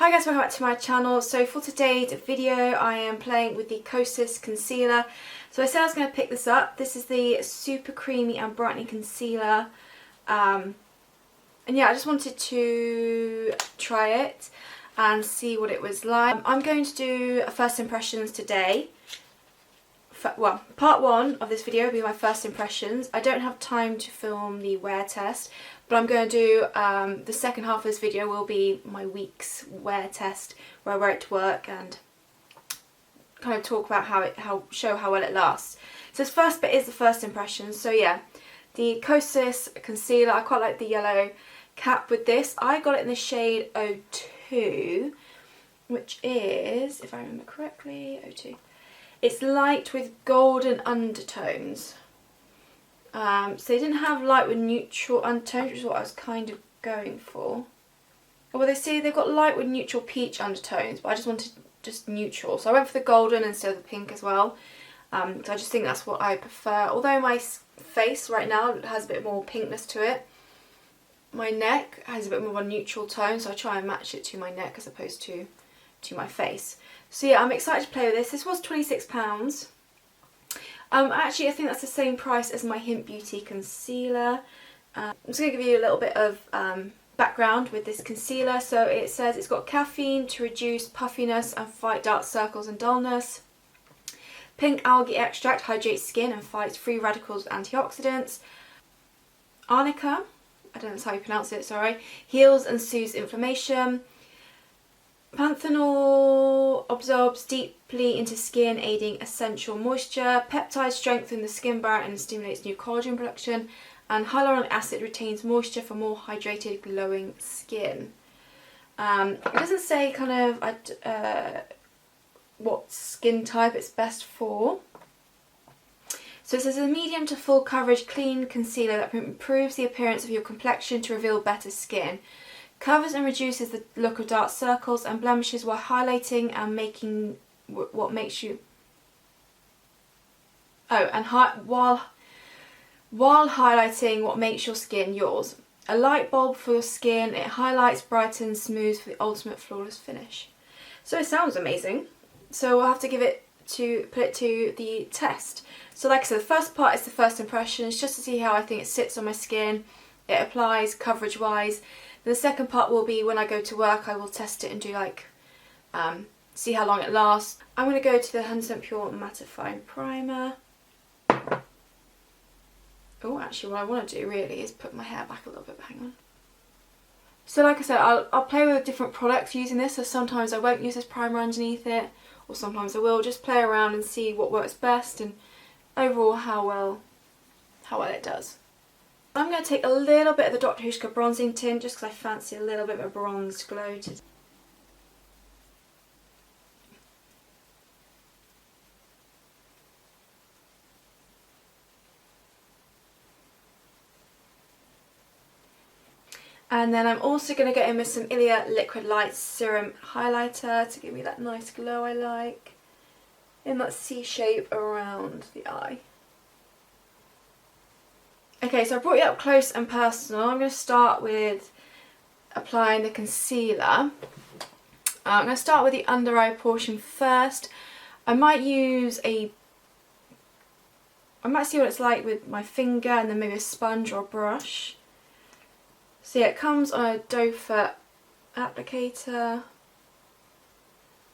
Hi guys, welcome back to my channel. So for today's video I am playing with the Kosas concealer. So I said I was going to pick this up. This is the Super Creamy and Brightening Concealer. And yeah, I just wanted to try it and see what it was like. I'm going to do a first impressions today. Well, part one of this video will be my first impressions. I don't have time to film the wear test, but I'm going to do the second half of this video will be my week's wear test, where I wear it to work and kind of talk about show how well it lasts. So this first bit is the first impressions. So yeah, the Kosas concealer. I quite like the yellow cap with this. I got it in the shade 02, which is, if I remember correctly, 02. It's light with golden undertones. So they didn't have light with neutral undertones, which is what I was kind of going for. Well, they say they've got light with neutral peach undertones, but I just wanted just neutral. So I went for the golden instead of the pink as well. So I just think that's what I prefer. Although my face right now has a bit more pinkness to it, my neck has a bit more of a neutral tone, so I try and match it to my neck as opposed to my face. So yeah, I'm excited to play with this. This was £26. Actually, I think that's the same price as my Hint Beauty concealer. I'm just going to give you a little bit of background with this concealer. So it says it's got caffeine to reduce puffiness and fight dark circles and dullness. Pink algae extract hydrates skin and fights free radicals with antioxidants. Arnica, I don't know how you pronounce it, sorry, heals and soothes inflammation. Panthenol absorbs deeply into skin, aiding essential moisture. Peptides strengthen the skin barrier and stimulates new collagen production. And hyaluronic acid retains moisture for more hydrated, glowing skin. It doesn't say kind of what skin type it's best for. So it says a medium to full coverage clean concealer that improves the appearance of your complexion to reveal better skin. Covers and reduces the look of dark circles and blemishes while highlighting and making what makes you... while highlighting what makes your skin yours. A light bulb for your skin. It highlights, brightens, smooths for the ultimate flawless finish. So it sounds amazing. So we'll have to put it to the test. So like I said, the first part is the first impressions, just to see how I think it sits on my skin. It applies coverage wise. The second part will be when I go to work. I will test it and do like, see how long it lasts. I'm going to go to the 100% Pure Mattifying Primer. Oh, actually what I want to do really is put my hair back a little bit, hang on. So like I said, I'll play with different products using this, so sometimes I won't use this primer underneath it, or sometimes I will just play around and see what works best and overall how well it does. I'm going to take a little bit of the Dr. Hushka bronzing tint just because I fancy a little bit of a bronze glow today. And then I'm also going to get in with some Ilia Liquid Light Serum Highlighter to give me that nice glow I like in that C shape around the eye. Okay, so I brought you up close and personal. I'm going to start with applying the concealer. I'm going to start with the under eye portion first. I might see what it's like with my finger and then maybe a sponge or a brush. So yeah, it comes on a doe foot applicator.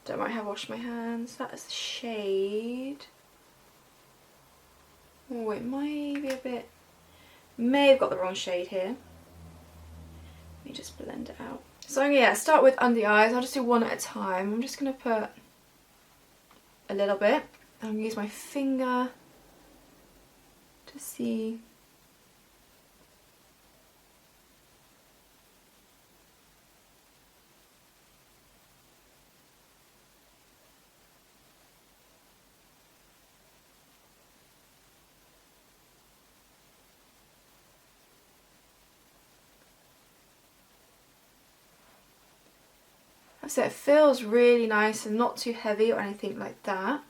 Don't mind how I wash my hands. That is the shade. Oh, it might be a bit... May have got the wrong shade here. Let me just blend it out. So yeah, start with under the eyes. I'll just do one at a time. I'm just going to put a little bit. I'm going to use my finger to see. So it feels really nice and not too heavy or anything like that.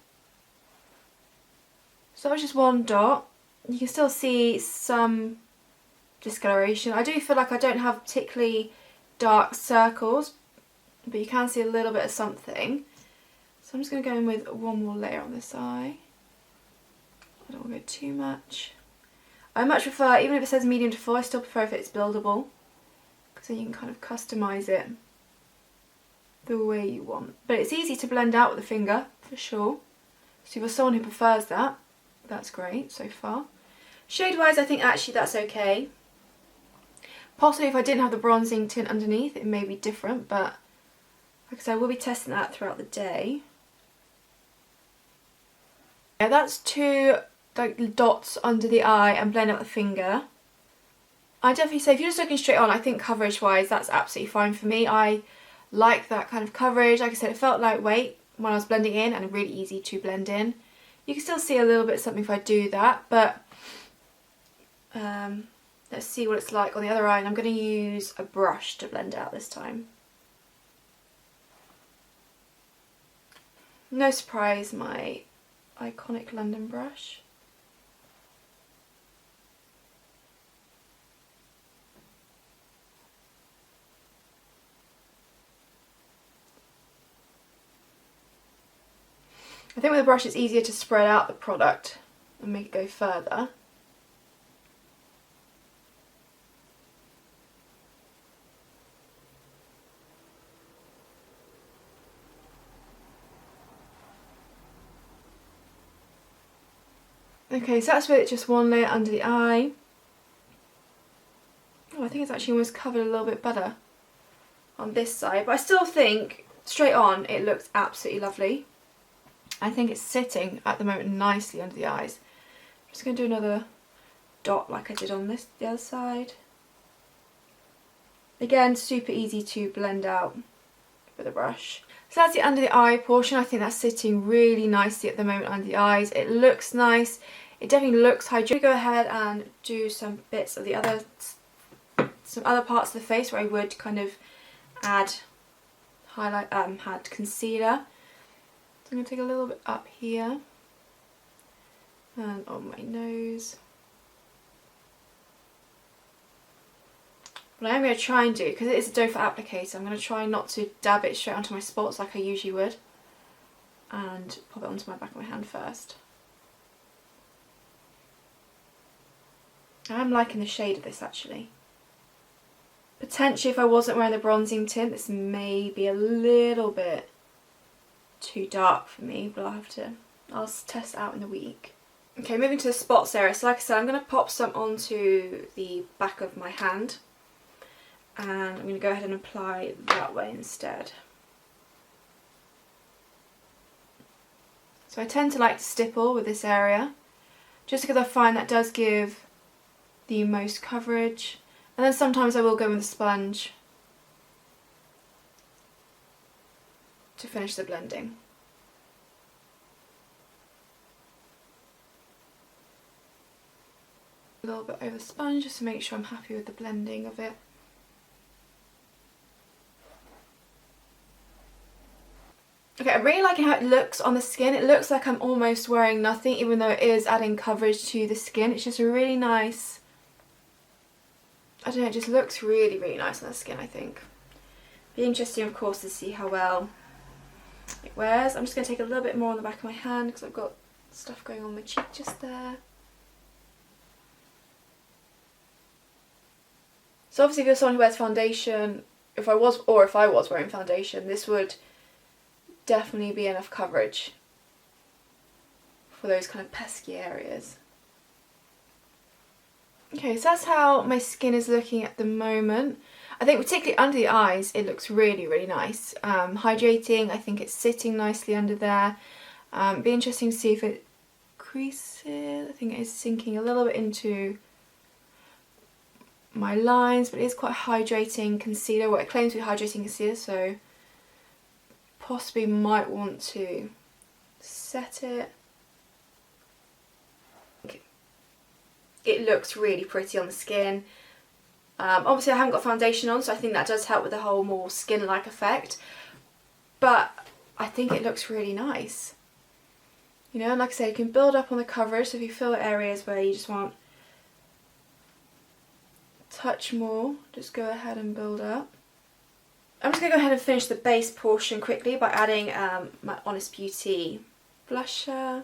So it's just one dot. You can still see some discoloration. I do feel like I don't have particularly dark circles, but you can see a little bit of something. So I'm just going to go in with one more layer on this eye. I don't want to go too much. I much prefer, even if it says medium to full, I still prefer if it's buildable, because then you can kind of customise it the way you want. But it's easy to blend out with the finger, for sure. So if you're someone who prefers that, that's great so far. Shade wise, I think actually that's okay. Possibly if I didn't have the bronzing tint underneath, it may be different, but like I said, I will be testing that throughout the day. Yeah, that's 2 like dots under the eye and blend out the finger. I definitely say if you're just looking straight on, I think coverage wise that's absolutely fine for me. I like that kind of coverage. Like I said, it felt lightweight when I was blending in and really easy to blend in. You can still see a little bit of something if I do that, but let's see what it's like on the other eye, and I'm going to use a brush to blend out this time. No surprise, my iconic London brush. I think with a brush it's easier to spread out the product and make it go further. Okay, so that's with just one layer under the eye. Oh, I think it's actually almost covered a little bit better on this side, but I still think straight on it looks absolutely lovely. I think it's sitting at the moment nicely under the eyes. I'm just going to do another dot like I did on the other side. Again, super easy to blend out with a brush. So that's the under the eye portion. I think that's sitting really nicely at the moment under the eyes. It looks nice. It definitely looks hydrated. Go ahead and do some bits of the other, some other parts of the face where I would kind of add highlight, add concealer. So I'm going to take a little bit up here and on my nose. What I am going to try and do, because it is a doe foot applicator, I'm going to try not to dab it straight onto my spots like I usually would, and pop it onto my back of my hand first. I'm liking the shade of this actually. Potentially if I wasn't wearing the bronzing tint, this may be a little bit too dark for me, but I'll test it out in the week. Okay, moving to the spots area. So like I said, I'm going to pop some onto the back of my hand, and I'm going to go ahead and apply that way instead. So I tend to like to stipple with this area, just because I find that does give the most coverage, and then sometimes I will go with a sponge to finish the blending. A little bit over sponge just to make sure I'm happy with the blending of it. Okay, I'm really liking how it looks on the skin. It looks like I'm almost wearing nothing, even though it is adding coverage to the skin. It's just a really nice, I don't know, it just looks really, really nice on the skin, I think. Be interesting, of course, to see how well it wears. I'm just going to take a little bit more on the back of my hand because I've got stuff going on my cheek just there. So obviously if you're someone who wears foundation, if I was wearing foundation, this would definitely be enough coverage for those kind of pesky areas. Okay, so that's how my skin is looking at the moment. I think particularly under the eyes it looks really, really nice. Hydrating, I think it's sitting nicely under there. Be interesting to see if it creases. I think it is sinking a little bit into my lines, but it is quite hydrating concealer. Well, it claims to be hydrating concealer, so possibly might want to set it. It looks really pretty on the skin. Obviously I haven't got foundation on, so I think that does help with the whole more skin-like effect, but I think it looks really nice. You know, and like I said, you can build up on the coverage, so if you feel areas where you just want a touch more, just go ahead and build up. I'm just going to go ahead and finish the base portion quickly by adding my Honest Beauty blusher.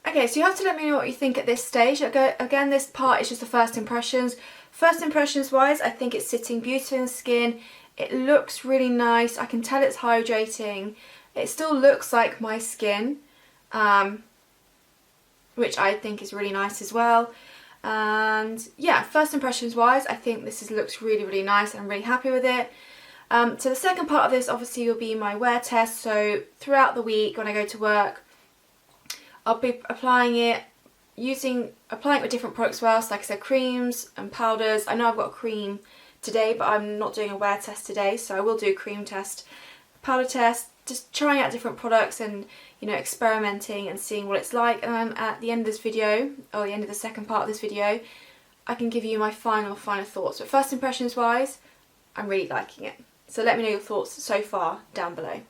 Okay, so you have to let me know what you think at this stage. Again, this part is just the first impressions. First impressions wise, I think it's sitting beautifully in the skin. It looks really nice. I can tell it's hydrating. It still looks like my skin, which I think is really nice as well. And yeah, first impressions wise, I think this looks really, really nice. I'm really happy with it. So the second part of this obviously will be my wear test. So throughout the week when I go to work, I'll be applying it with different products as well. So like I said, creams and powders. I know I've got a cream today, but I'm not doing a wear test today, so I will do a cream test, powder test, just trying out different products and, you know, experimenting and seeing what it's like. And then at the end of this video, or the end of the second part of this video, I can give you my final thoughts. But first impressions wise, I'm really liking it. So let me know your thoughts so far down below.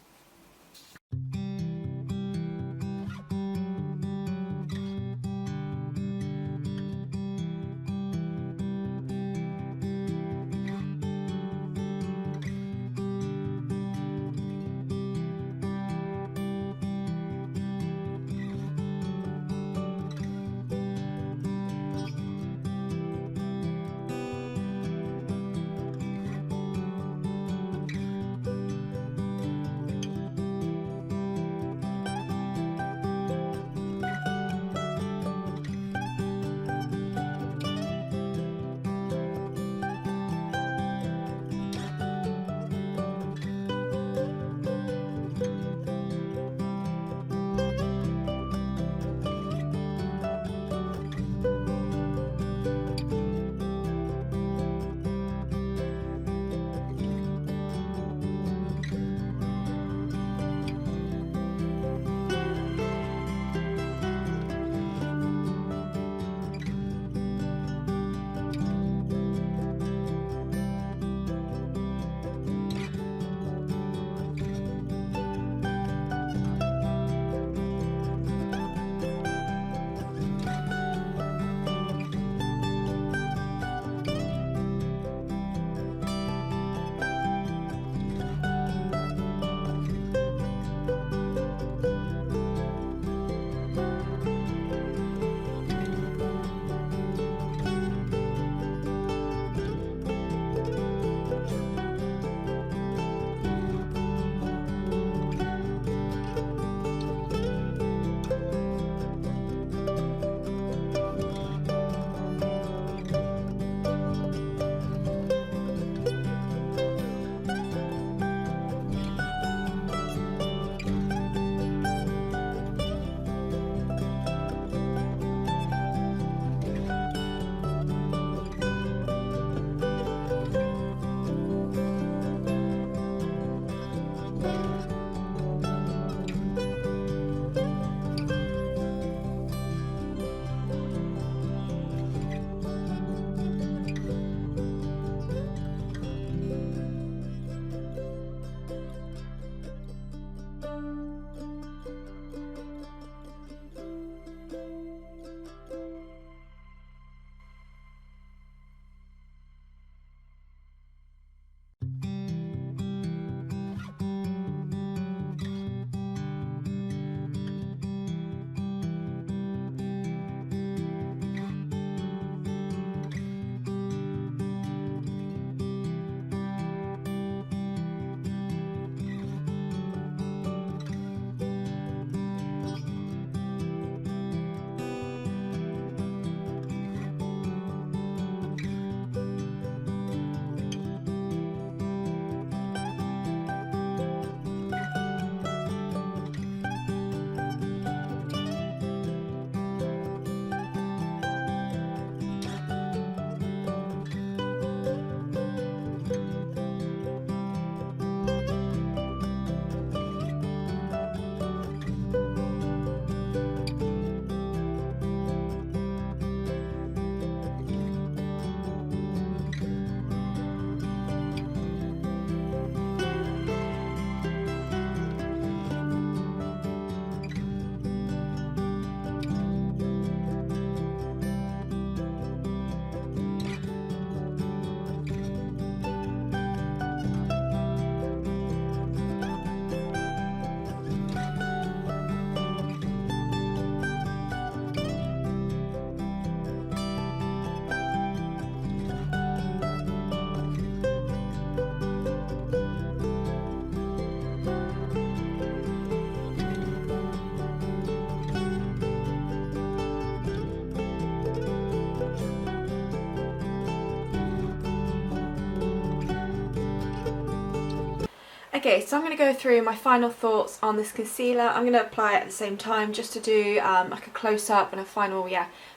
Okay, so I'm going to go through my final thoughts on this concealer. I'm going to apply it at the same time just to do like a close-up and a final,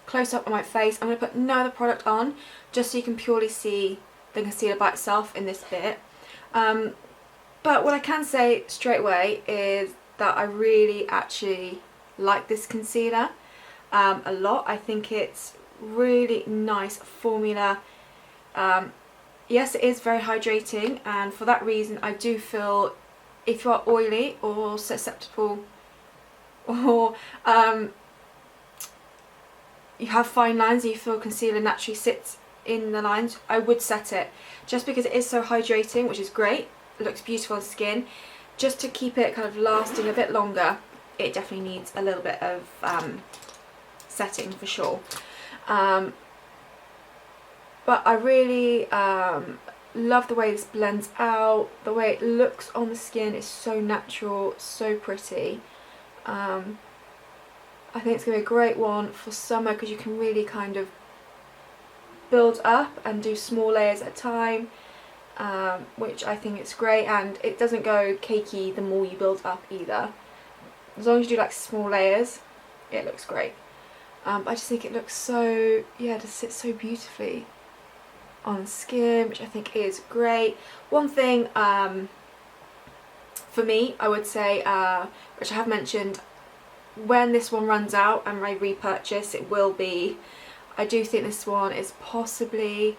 close-up on my face. I'm going to put no other product on just so you can purely see the concealer by itself in this bit. But what I can say straight away is that I really actually like this concealer a lot. I think it's really nice formula. Yes, it is very hydrating, and for that reason I do feel if you are oily or susceptible or you have fine lines and you feel concealer naturally sits in the lines, I would set it just because it is so hydrating, which is great. It looks beautiful on skin. Just to keep it kind of lasting a bit longer, it definitely needs a little bit of setting for sure. But I really love the way this blends out. The way it looks on the skin is so natural, so pretty. I think it's going to be a great one for summer because you can really kind of build up and do small layers at a time, which I think is great, and it doesn't go cakey the more you build up either. As long as you do like small layers, it looks great. I just think it looks so, it just sits so beautifully on skin, which I think is great. One thing for me, I would say, which I have mentioned, when this one runs out and I repurchase, it will be, I do think this one is possibly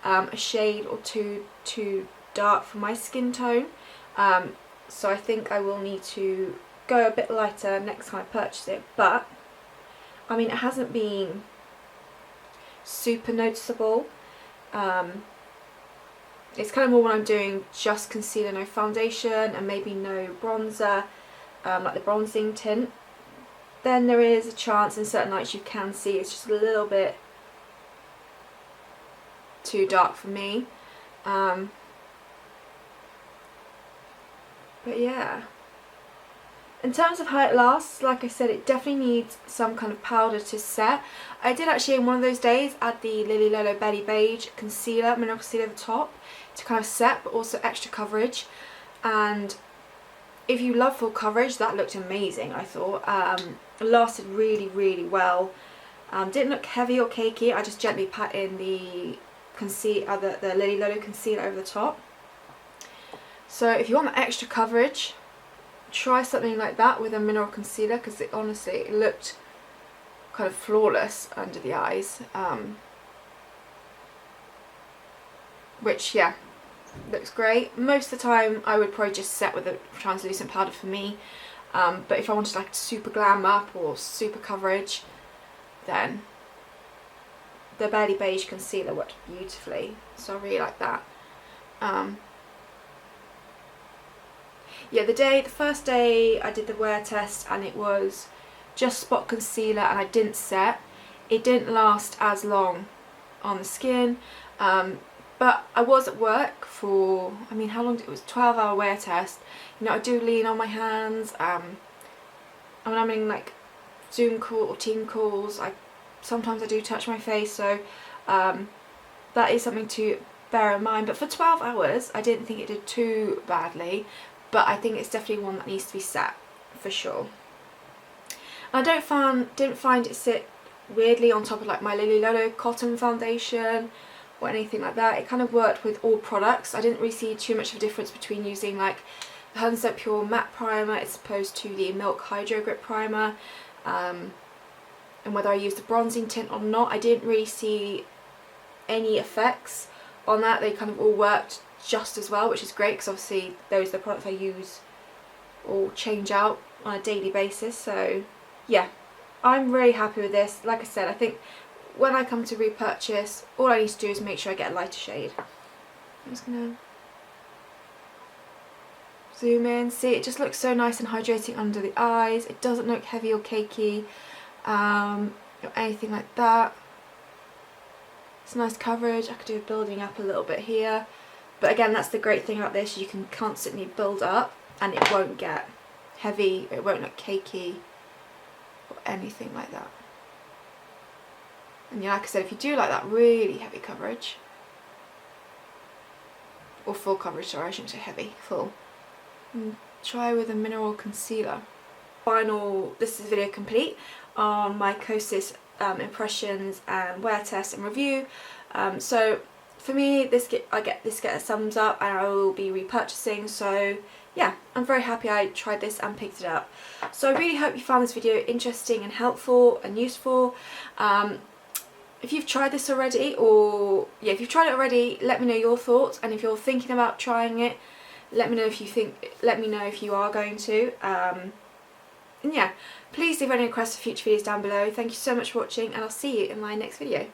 a shade or two too dark for my skin tone, so I think I will need to go a bit lighter next time I purchase it. But I mean, it hasn't been super noticeable. It's kind of more when I'm doing just concealer, no foundation, and maybe no bronzer, like the bronzing tint. Then there is a chance in certain lights you can see it's just a little bit too dark for me. But yeah. In terms of how it lasts, like I said, it definitely needs some kind of powder to set. I did actually in one of those days add the Lily Lolo Belly Beige concealer, mineral concealer at the top to kind of set, but also extra coverage. And if you love full coverage, that looked amazing, I thought. It lasted really, really well. Didn't look heavy or cakey. I just gently pat in the concealer, the Lily Lolo concealer over the top. So if you want that extra coverage, try something like that with a mineral concealer, because it honestly, it looked kind of flawless under the eyes, which looks great. Most of the time I would probably just set with a translucent powder for me, but if I wanted like super glam up or super coverage, then the Belly Beige concealer worked beautifully, so I really like that. The first day I did the wear test and it was just spot concealer and I didn't set. It didn't last as long on the skin, but I was at work for, I mean, how long did it was a 12-hour wear test. You know, I do lean on my hands. When I'm having like Zoom call or team calls, sometimes I do touch my face, so that is something to bear in mind. But for 12 hours I didn't think it did too badly, but I think it's definitely one that needs to be set for sure. I didn't find it sit weirdly on top of like my Lily Lolo cotton foundation or anything like that. It kind of worked with all products. I didn't really see too much of a difference between using like the 100% Pure matte primer as opposed to the Milk Hydro Grip primer, and whether I used the bronzing tint or not. I didn't really see any effects on that. They kind of all worked just as well, which is great because obviously those are the products I use or change out on a daily basis. So yeah, I'm really happy with this. Like I said, I think when I come to repurchase, all I need to do is make sure I get a lighter shade. I'm just gonna zoom in. See, it just looks so nice and hydrating under the eyes. It doesn't look heavy or cakey or anything like that. It's nice coverage. I could do building up a little bit here, but again, that's the great thing about this, you can constantly build up and it won't get heavy, it won't look cakey or anything like that. And yeah, like I said, if you do like that really heavy coverage, or full coverage, sorry, I shouldn't say heavy, full, and try with a mineral concealer. This is video complete on my Kosas impressions and wear test and review. So for me, I get a thumbs up, and I will be repurchasing. So yeah, I'm very happy I tried this and picked it up. So I really hope you found this video interesting and helpful and useful. If you've tried this already, if you've tried it already, let me know your thoughts. And if you're thinking about trying it, let me know if you are going to. And yeah, please leave any requests for future videos down below. Thank you so much for watching, and I'll see you in my next video.